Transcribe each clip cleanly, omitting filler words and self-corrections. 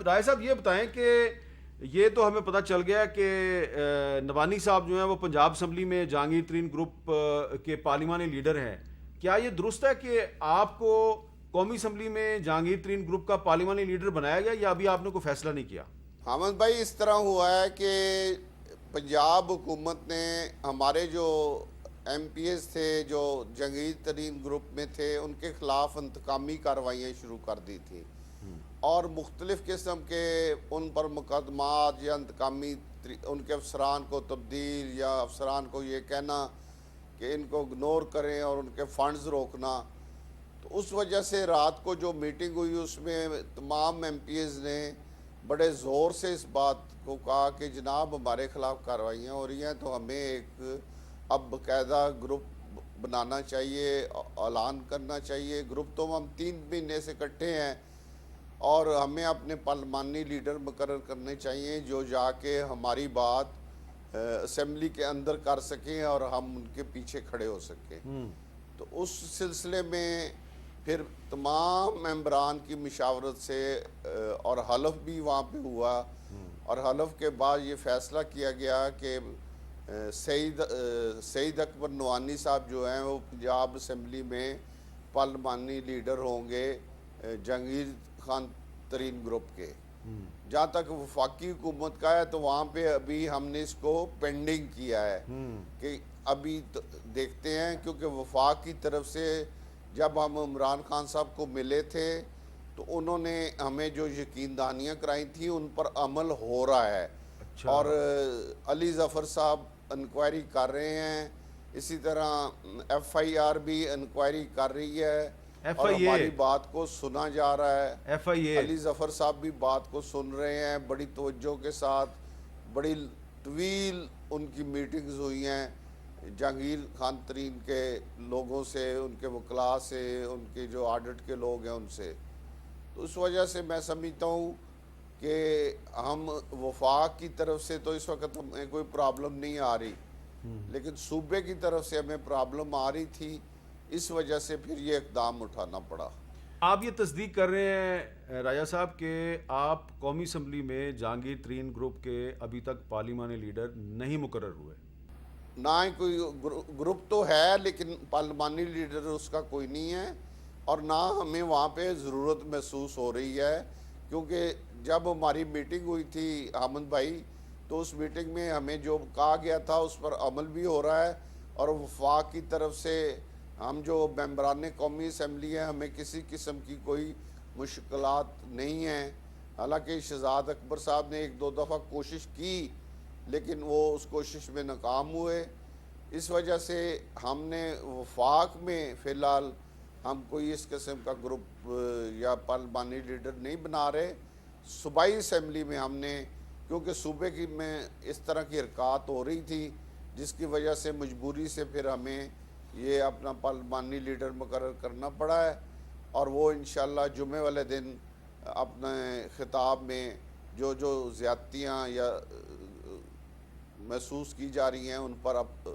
رائے صاحب یہ بتائیں کہ یہ تو ہمیں پتہ چل گیا کہ نوانی صاحب جو ہیں وہ پنجاب اسمبلی میں جہانگیر ترین گروپ کے پارلیمانی لیڈر ہیں. کیا یہ درست ہے کہ آپ کو قومی اسمبلی میں جہانگیر ترین گروپ کا پارلیمانی لیڈر بنایا گیا یا ابھی آپ نے کوئی فیصلہ نہیں کیا؟ حامد بھائی اس طرح ہوا ہے کہ پنجاب حکومت نے ہمارے جو ایم پی ایز تھے جو جہانگیر ترین گروپ میں تھے ان کے خلاف انتقامی کارروائیاں شروع کر دی تھی اور مختلف قسم کے ان پر مقدمات یا انتقامی ان کے افسران کو تبدیل یا افسران کو یہ کہنا کہ ان کو اگنور کریں اور ان کے فنڈز روکنا. تو اس وجہ سے رات کو جو میٹنگ ہوئی اس میں تمام ایم پی ایز نے بڑے زور سے اس بات کو کہا کہ جناب ہمارے خلاف کارروائیاں ہو رہی ہیں تو ہمیں ایک اب باقاعدہ گروپ بنانا چاہیے, اعلان کرنا چاہیے. گروپ تو ہم 3 مہینے سے اکٹھے ہیں اور ہمیں اپنے پارلیمانی لیڈر مقرر کرنے چاہیے جو جا کے ہماری بات اسمبلی کے اندر کر سکیں اور ہم ان کے پیچھے کھڑے ہو سکیں. تو اس سلسلے میں پھر تمام ممبران کی مشاورت سے اور حلف بھی وہاں پہ ہوا اور حلف کے بعد یہ فیصلہ کیا گیا کہ سعید اکبر نوانی صاحب جو ہیں وہ پنجاب اسمبلی میں پارلیمانی لیڈر ہوں گے جہانگیر خان ترین گروپ کے. جہاں تک وفاقی حکومت کا ہے تو وہاں پہ ابھی ہم نے اس کو پینڈنگ کیا ہے کہ ابھی دیکھتے ہیں, کیونکہ وفاق کی طرف سے جب ہم عمران خان صاحب کو ملے تھے تو انہوں نے ہمیں جو یقین دہانیاں کرائی تھیں ان پر عمل ہو رہا ہے. اور علی ظفر صاحب انکوائری کر رہے ہیں, اسی طرح ایف آئی آر بھی انکوائری کر رہی ہے اور ہماری بات کو سنا جا رہا ہے. علی ظفر صاحب بھی بات کو سن رہے ہیں بڑی توجہ کے ساتھ. بڑی طویل ان کی میٹنگز ہوئی ہیں جہانگیر خان ترین کے لوگوں سے, ان کے وکلاء سے, ان کے جو آڈٹ کے لوگ ہیں ان سے. تو اس وجہ سے میں سمجھتا ہوں کہ ہم وفاق کی طرف سے تو اس وقت ہمیں کوئی پرابلم نہیں آ رہی, لیکن صوبے کی طرف سے ہمیں پرابلم آ رہی تھی, اس وجہ سے پھر یہ اقدام اٹھانا پڑا. آپ یہ تصدیق کر رہے ہیں راجہ صاحب کہ آپ قومی اسمبلی میں جہانگیر ترین گروپ کے ابھی تک پارلیمانی لیڈر نہیں مقرر ہوئے؟ نہ ہی کوئی گروپ تو ہے لیکن پارلیمانی لیڈر اس کا کوئی نہیں ہے, اور نہ ہمیں وہاں پہ ضرورت محسوس ہو رہی ہے, کیونکہ جب ہماری میٹنگ ہوئی تھی حامد بھائی تو اس میٹنگ میں ہمیں جو کہا گیا تھا اس پر عمل بھی ہو رہا ہے اور وفاق کی طرف سے ہم جو ممبران قومی اسمبلی ہیں ہمیں کسی قسم کی کوئی مشکلات نہیں ہیں. حالانکہ شہزاد اکبر صاحب نے 1-2 دفعہ کوشش کی لیکن وہ اس کوشش میں ناکام ہوئے. اس وجہ سے ہم نے وفاق میں فی الحال ہم کوئی اس قسم کا گروپ یا پارلیمانی لیڈر نہیں بنا رہے. صوبائی اسمبلی میں ہم نے, کیونکہ صوبے کی میں اس طرح کی حرکات ہو رہی تھی جس کی وجہ سے مجبوری سے پھر ہمیں یہ اپنا پارلیمانی لیڈر مقرر کرنا پڑا ہے, اور وہ انشاءاللہ جمعے والے دن اپنے خطاب میں جو جو زیادتیاں یا محسوس کی جا رہی ہیں ان پر اب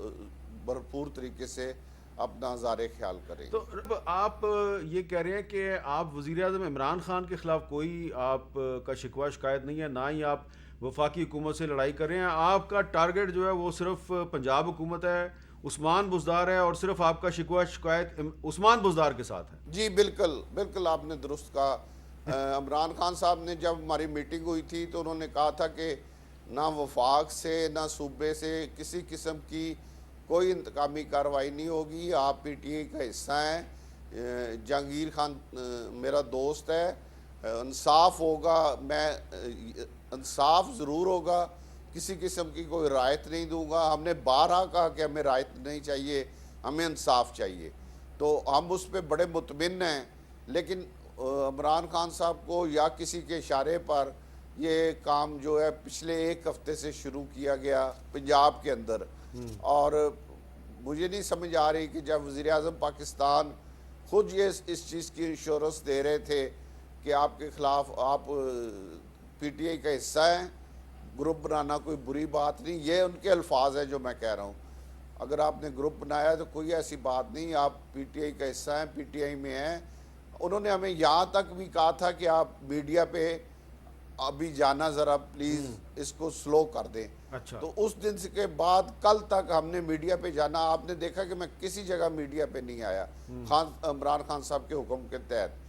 بھرپور طریقے سے اپنا اظہار خیال کریں. تو آپ یہ کہہ رہے ہیں کہ آپ وزیر اعظم عمران خان کے خلاف کوئی آپ کا شکوہ شکایت نہیں ہے, نہ ہی آپ وفاقی حکومت سے لڑائی کر رہے ہیں. آپ کا ٹارگٹ جو ہے وہ صرف پنجاب حکومت ہے, عثمان بزدار ہے, اور صرف آپ کا شکوہ شکایت عثمان بزدار کے ساتھ ہے. جی بالکل بالکل آپ نے درست کہا. عمران خان صاحب نے جب ہماری میٹنگ ہوئی تھی تو انہوں نے کہا تھا کہ نہ وفاق سے نہ صوبے سے کسی قسم کی کوئی انتقامی کارروائی نہیں ہوگی, آپ پی ٹی آئی کا حصہ ہیں, جہانگیر خان میرا دوست ہے, انصاف ہوگا, میں انصاف ضرور ہوگا, کسی قسم کی کوئی رعایت نہیں دوں گا. ہم نے بارہا کہا کہ ہمیں رعایت نہیں چاہیے, ہمیں انصاف چاہیے, تو ہم اس پہ بڑے مطمئن ہیں. لیکن عمران خان صاحب کو یا کسی کے اشارے پر یہ کام جو ہے پچھلے 1 ہفتے سے شروع کیا گیا پنجاب کے اندر, اور مجھے نہیں سمجھ آ رہی کہ جب وزیر اعظم پاکستان خود یہ اس چیز کی انشورنس دے رہے تھے کہ آپ کے خلاف آپ پی ٹی آئی کا حصہ ہیں, گروپ بنانا کوئی بری بات نہیں, یہ ان کے الفاظ ہیں جو میں کہہ رہا ہوں. اگر آپ نے گروپ بنایا تو کوئی ایسی بات نہیں, آپ پی ٹی آئی کا حصہ ہیں, پی ٹی آئی میں ہیں. انہوں نے ہمیں یہاں تک بھی کہا تھا کہ آپ میڈیا پہ ابھی جانا ذرا پلیز اس کو سلو کر دیں. اچھا. تو اس دن کے بعد کل تک ہم نے میڈیا پہ جانا. آپ نے دیکھا کہ میں کسی جگہ میڈیا پہ نہیں آیا عمران خان صاحب کے حکم کے تحت.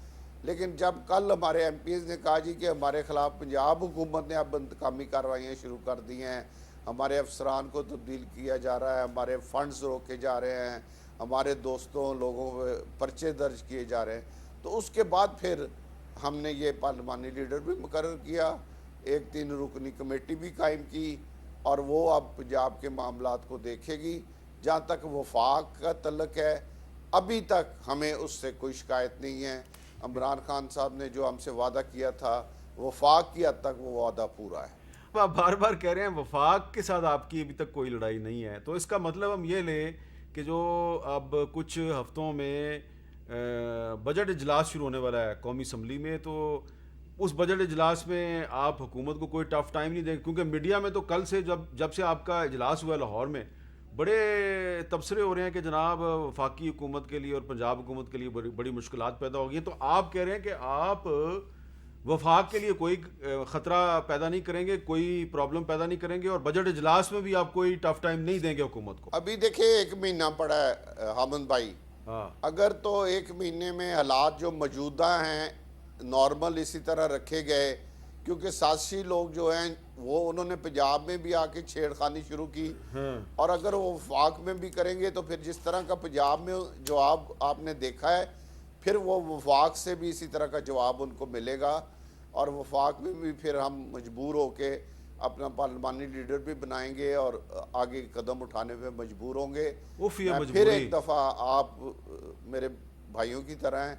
لیکن جب کل ہمارے ایم پیز نے کہا جی کہ ہمارے خلاف پنجاب حکومت نے اب انتقامی کارروائیاں شروع کر دی ہیں, ہمارے افسران کو تبدیل کیا جا رہا ہے, ہمارے فنڈز روکے جا رہے ہیں, ہمارے دوستوں لوگوں پہ پرچے درج کیے جا رہے ہیں, تو اس کے بعد پھر ہم نے یہ پارلیمانی لیڈر بھی مقرر کیا, ایک 3 رکنی کمیٹی بھی قائم کی, اور وہ اب پنجاب کے معاملات کو دیکھے گی. جہاں تک وفاق کا تعلق ہے, ابھی تک ہمیں اس سے کوئی شکایت نہیں ہے. عمران خان صاحب نے جو ہم سے وعدہ کیا تھا وفاق کی حد تک وہ وعدہ پورا ہے. آپ بار بار کہہ رہے ہیں وفاق کے ساتھ آپ کی ابھی تک کوئی لڑائی نہیں ہے, تو اس کا مطلب ہم یہ لیں کہ جو اب کچھ ہفتوں میں بجٹ اجلاس شروع ہونے والا ہے قومی اسمبلی میں, تو اس بجٹ اجلاس میں آپ حکومت کو کوئی ٹف ٹائم نہیں دیں, کیونکہ میڈیا میں تو کل سے جب سے آپ کا اجلاس ہوا ہے لاہور میں, بڑے تبصرے ہو رہے ہیں کہ جناب وفاقی حکومت کے لیے اور پنجاب حکومت کے لیے بڑی مشکلات پیدا ہو گئی ہیں. تو آپ کہہ رہے ہیں کہ آپ وفاق کے لیے کوئی خطرہ پیدا نہیں کریں گے, کوئی پرابلم پیدا نہیں کریں گے, اور بجٹ اجلاس میں بھی آپ کوئی ٹف ٹائم نہیں دیں گے حکومت کو. ابھی دیکھیں 1 مہینہ پڑا ہے حامد بھائی, اگر تو 1 مہینے میں حالات جو موجودہ ہیں نارمل اسی طرح رکھے گئے, کیونکہ سازشی لوگ جو ہیں وہ انہوں نے پنجاب میں بھی آ کے چھیڑخانی شروع کی, اور اگر وہ وفاق میں بھی کریں گے تو پھر جس طرح کا پنجاب میں جواب آپ نے دیکھا ہے, پھر وہ وفاق سے بھی اسی طرح کا جواب ان کو ملے گا, اور وفاق میں بھی پھر ہم مجبور ہو کے اپنا پارلیمانی لیڈر بھی بنائیں گے اور آگے قدم اٹھانے پہ مجبور ہوں گے. میں پھر ایک دفعہ آپ میرے بھائیوں کی طرح ہیں,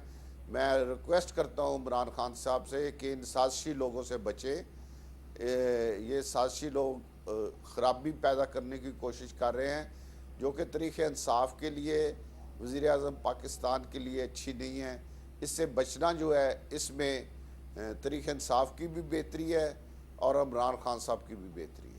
میں ریکویسٹ کرتا ہوں عمران خان صاحب سے کہ ان سازشی لوگوں سے بچے. یہ سازشی لوگ خرابی پیدا کرنے کی کوشش کر رہے ہیں, جو کہ طریق انصاف کے لیے, وزیر اعظم پاکستان کے لیے اچھی نہیں ہے. اس سے بچنا جو ہے, اس میں طریق انصاف کی بھی بہتری ہے اور عمران خان صاحب کی بھی بہتری ہے.